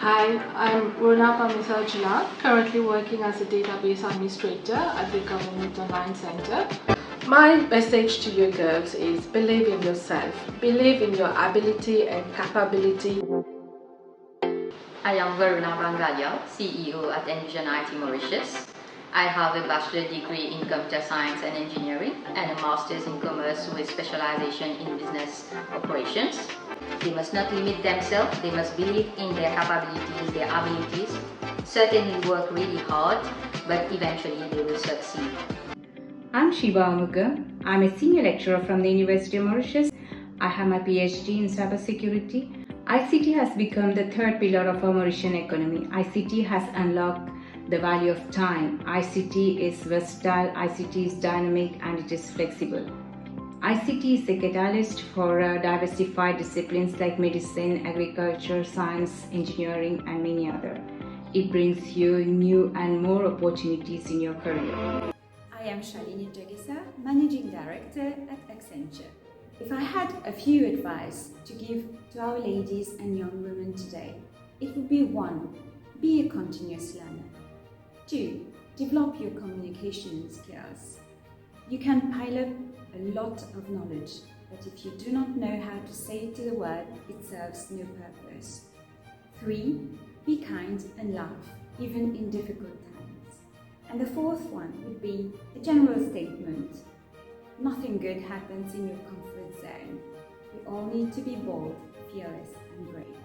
Hi, I'm Rona Pamisarjuna, currently working as a database administrator at the Government Online Center. My message to you girls is believe in yourself, believe in your ability and capability. I am Varuna Bangalia, CEO at Envision IT Mauritius. I have a bachelor degree in computer science and engineering and a master's in commerce with specialization in business operations. They must not limit themselves, they must believe in their capabilities, their abilities, certainly work really hard, but eventually they will succeed. I'm Shiva Anuga. I'm a senior lecturer from the University of Mauritius. I have my PhD in cybersecurity. ICT has become the third pillar of our Mauritian economy. ICT has unlocked the value of time. ICT is versatile, ICT is dynamic, and it is flexible. ICT is a catalyst for diversified disciplines like medicine, agriculture, science, engineering, and many others. It brings you new and more opportunities in your career. I am Shalini Jagisa, Managing Director at Accenture. If I had a few advice to give to our ladies and young women today, it would be 1. Be a continuous learner. 2. Develop your communication skills. You can pile up a lot of knowledge, but if you do not know how to say it to the world, it serves no purpose. 3. Be kind and laugh, even in difficult times. And the 4th one would be a general statement. Nothing good happens in your comfort zone. We all need to be bold, fearless, and brave.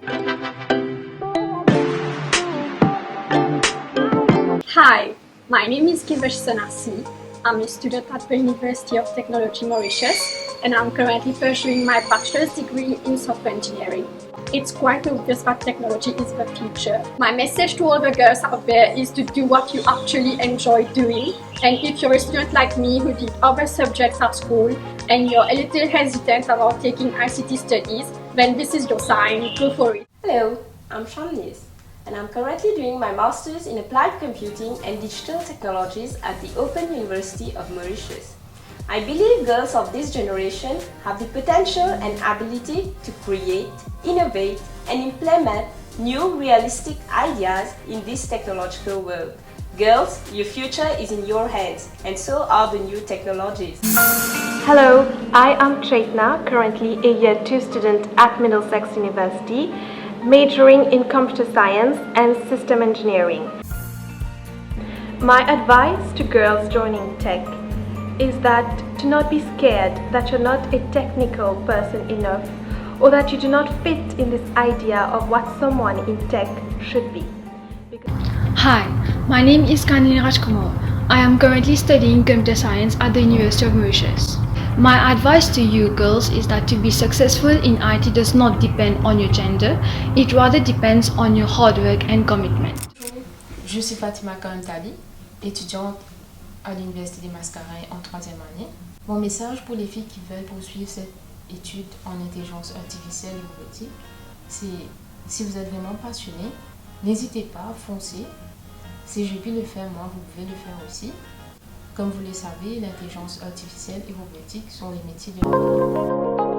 Hi, my name is Kivesh Sanasi. I'm a student at the University of Technology Mauritius, and I'm currently pursuing my bachelor's degree in software engineering. It's quite obvious that technology is the future. My message to all the girls out there is to do what you actually enjoy doing. And if you're a student like me who did other subjects at school and you're a little hesitant about taking ICT studies, then this is your sign. Go for it. Hello, I'm Shanlis, and I'm currently doing my Master's in Applied Computing and Digital Technologies at the Open University of Mauritius. I believe girls of this generation have the potential and ability to create, innovate, and implement new realistic ideas in this technological world. Girls, your future is in your hands, and so are the new technologies. Hello, I am Chaitna, currently a Year 2 student at Middlesex University, majoring in computer science and system engineering. My advice to girls joining tech is that to not be scared that you're not a technical person enough or that you do not fit in this idea of what someone in tech should be. Hi, my name is Kanlin Rajkumar. I am currently studying computer science at the University of Mauritius. My advice to you girls is that to be successful in IT does not depend on your gender, it rather depends on your hard work and commitment. Je suis Fatima Kantali, étudiante à l'Université des Mascarins en 3e année. Mon message pour les filles qui veulent poursuivre cette étude en intelligence artificielle et robotique, c'est si vous êtes vraiment passionné, n'hésitez pas, foncez. Si j'ai pu le faire moi, vous pouvez le faire aussi. Comme vous le savez, l'intelligence artificielle et robotique sont les métiers de l'avenir.